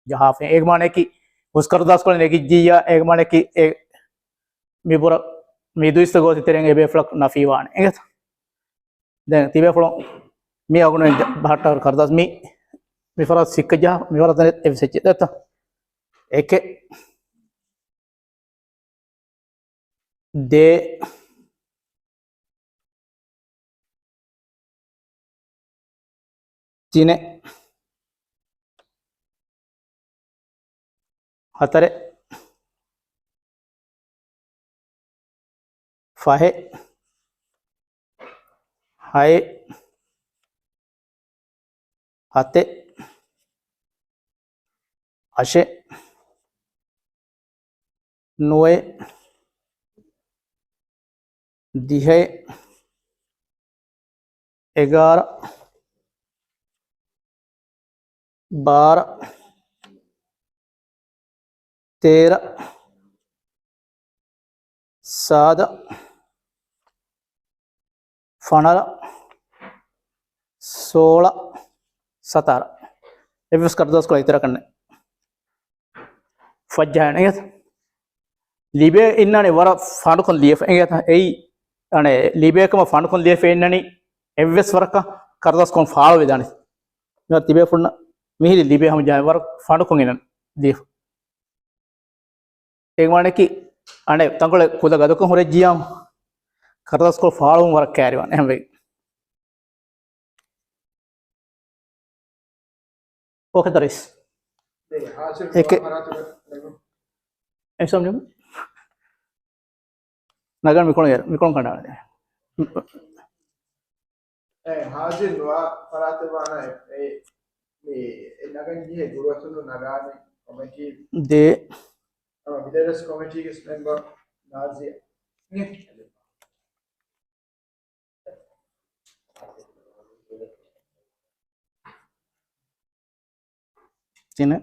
जहाँ पे एक माने की उसकर दास को नेकी जिया एक माने की एक मिपुरा मिदुइस तो गोति तेरेंगे बेफ्लक नफीवान इंगत दें तिबे फ्लो मी अगुने भाटर करदास मी फरा सिक्का मी फरा तने एवसे चिता एक दे तिने हतरे फाहे हाय हते अशे नोए दिहे 11 12 13 सादा फनल 16 17 एवस कर दो इतरा करने फज्जा है नहीं लिबे इन्ना ने वरा फांड kon lief engeta ei ane libe kama fand kon lief ennani evves waraka kardas kon faalo vedani na tibe funna mihi libe ham jay war fand kon enan lief ek mane ki ane tangole kuda gadukon hore jiyam kardas kon faalo war carry wan embe okay taris ek em samjho nagan mikon kanda हाजिर हुआ फराते वाला है नगन ये गुरुवार नगाने committee de विदेश committee के member Nazi tiene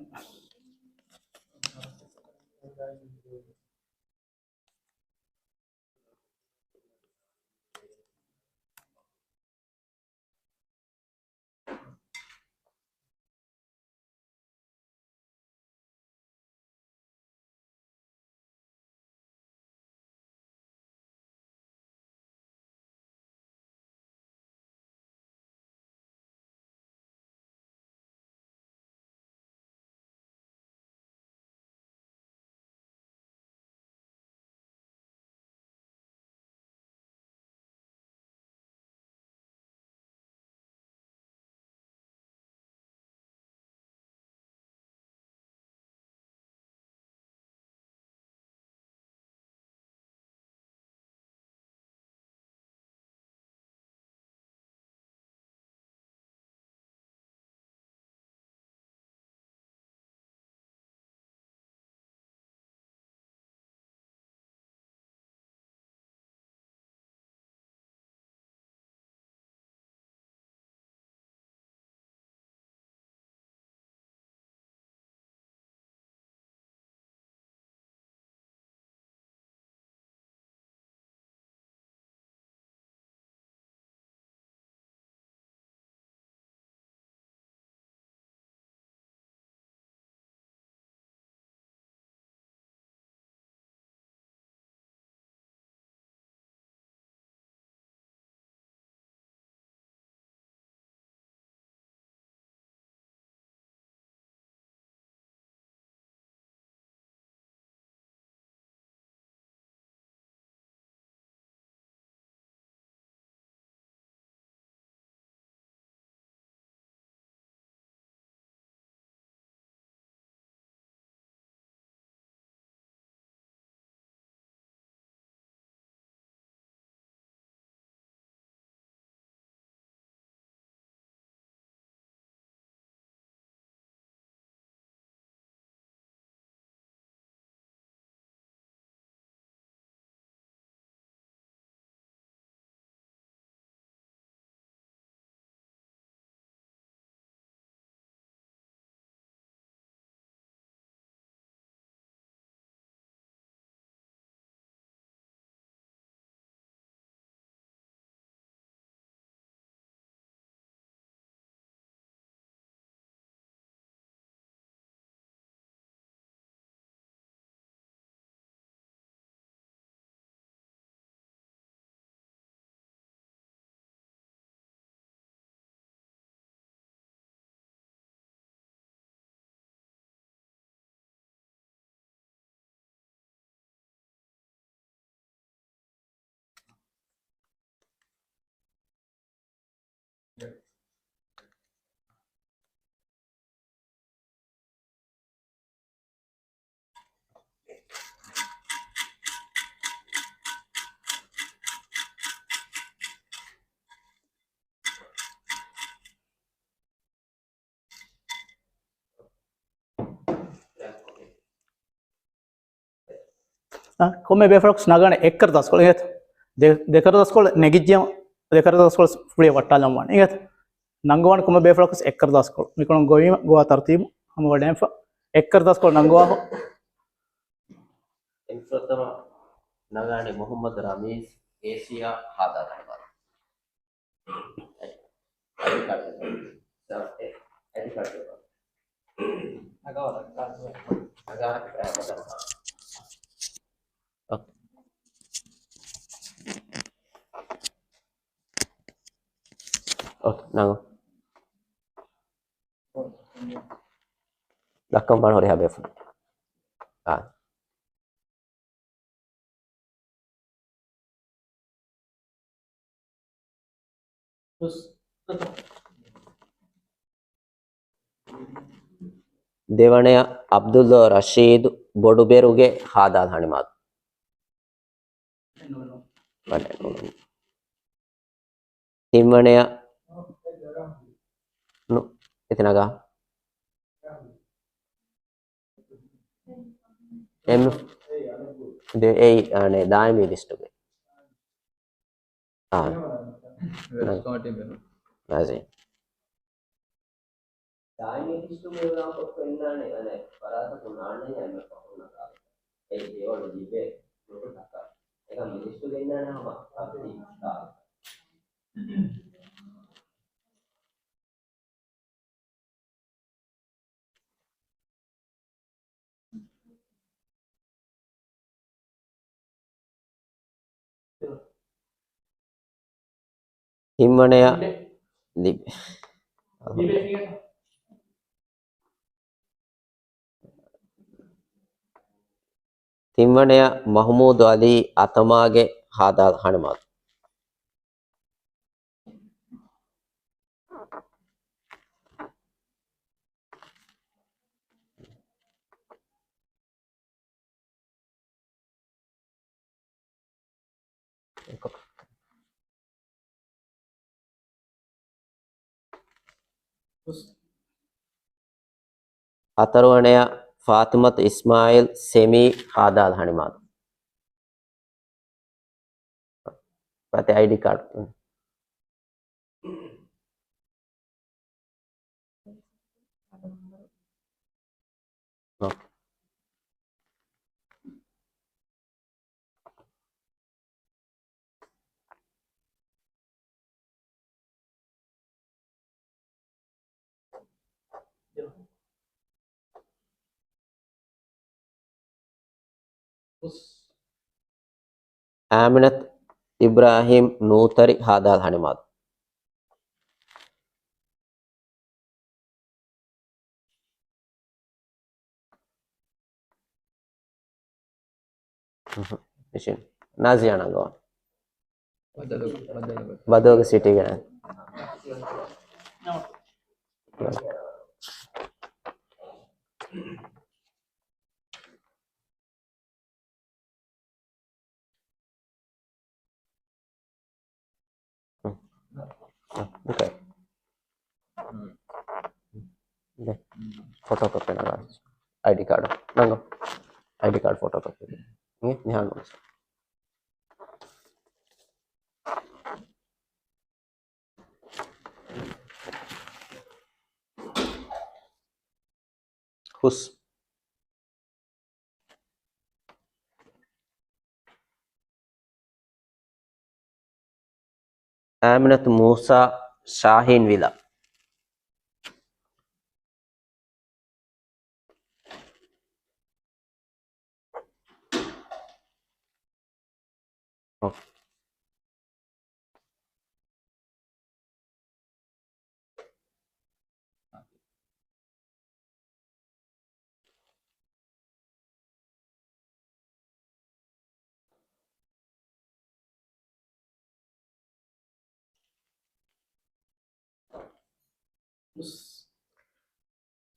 komme be flux nagane ekkar daskol inget dekar daskol negijjam dekar daskol puliya wattalam wan inget nangowan komme be flux ekkar daskol mikon goyima goa tartibu ham waden fa ekkar daskol nangowa Infratama nagane Muhammad Ramis Asia hada dhanwad. Okay, nango. Dakam ban hori habe fu. දෙවනය අබ්දුල් රෂීද් බොඩුබෙරුගේ හාදා හනිමාත් තිම්වනය එතිනගා එම් ඒ අනේ දායමී දිස්ටුගේ නසී දායමී දිස්ටුගේ උදාම පොන්නනේ අනේ පරාත තුනානේ යන්න පහුනලා ඒ දේවල් දීපේ ලොකු ටක්කා ඒක මිනිස්සු දෙන්නා නම අපිට හිම්මනය තිම්වනය මහමූද් අලි අතමාගේ හාදා හනිමාත් අතරවනය ෆාතිමත් ඉස්මායිල් සෙමී හාදාල් හනිමාත් පතේ ID කාඩ් ආමිනත් ඉබ්‍රාහිම් නූතරි හාදාල් හනිමාත් ඉතින් නාසියා නගෝ බදෝග සිටි ගන okay photocopy naga ID card nango ID card photocopy ini nihan hus Aminat Musa Shahin Villa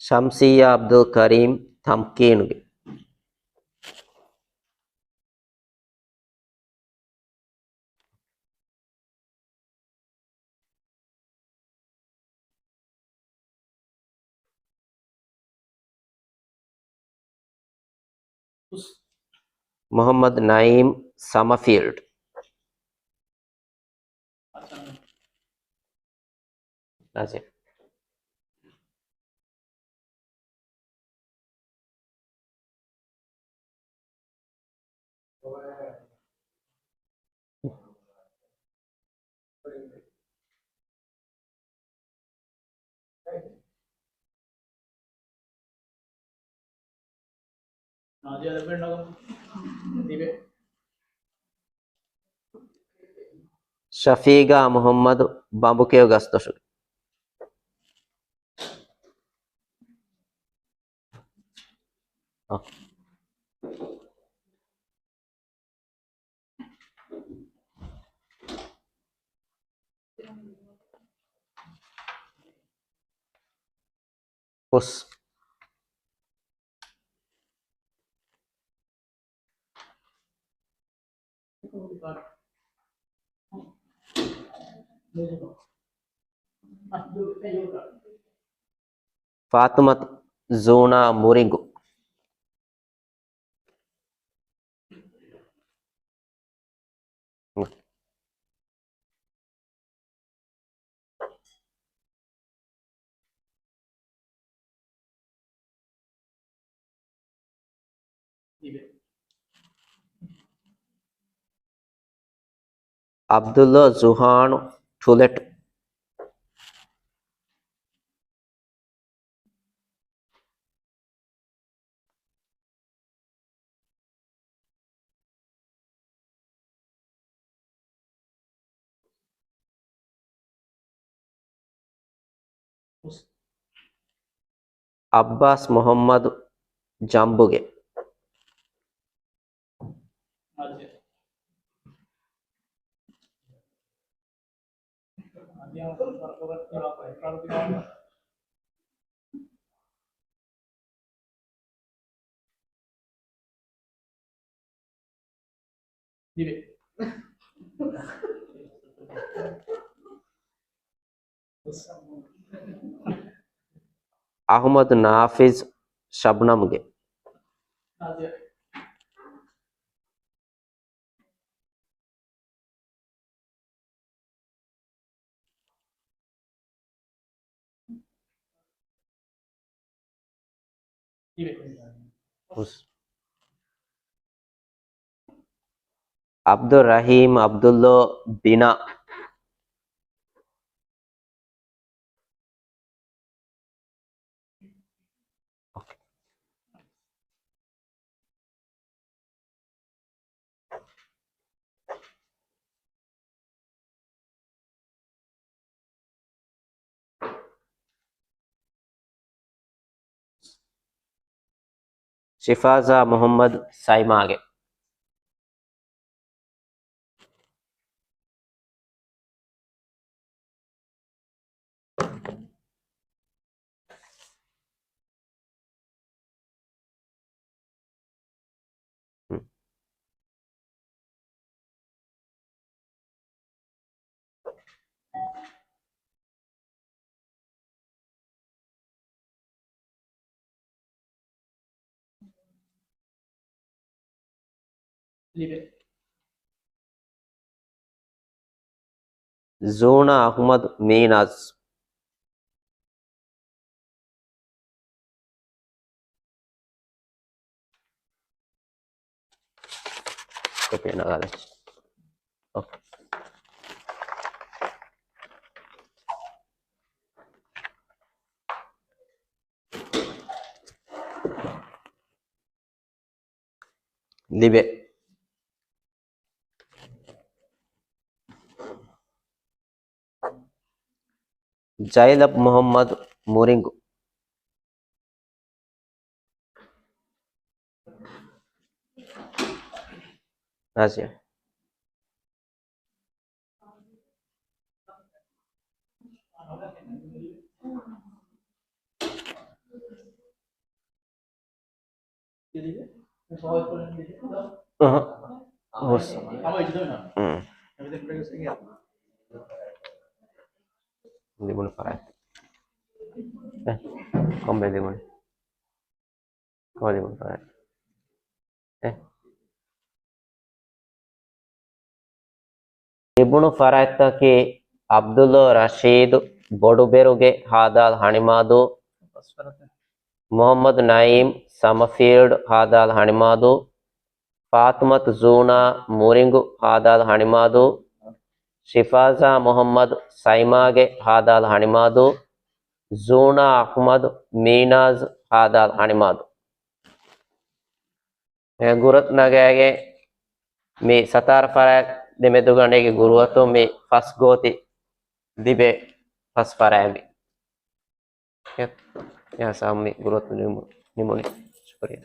Shamsiya Abdul Karim Tamkinuge Muhammad Naeem Summerfield. That's it. Nadia അതെപ്പോഴും ഉണ്ടാകും ദീപേ Shafiga Muhammad Bambukeo Gastoshu. Oh. Pus. Fatumat Zona Muringu. Abdullah Zuhan Tulet. Abbas Muhammad Jambuge. ദീപേ Ahmad Nafiz Shabnamge. Nadia ദീപേ Pus. Abdul Rahim Abdullah Bina. Shifaza Muhammad Saimage. ദീപേ Zona Ahmad Meenaz. Copy na galas. Okay. Libe. Jailab Muhammad Muringu. Nazia. Bos. Limon parat. Kombe limon. Kau limon parat. ibnu farattaki abdul rashid boduberuge hadal hanimadu muhammad naim summerfield hadal hanimadu fatimat zuna muringu hadal hanimadu shifaza muhammad saimage hadal hanimadu zuna ahmad meenaz hadal hanimadu gurat nagage me satar farak demeduganege guruwato me fas goti dibe fas farami ya sammi guruwato nimuni shukriya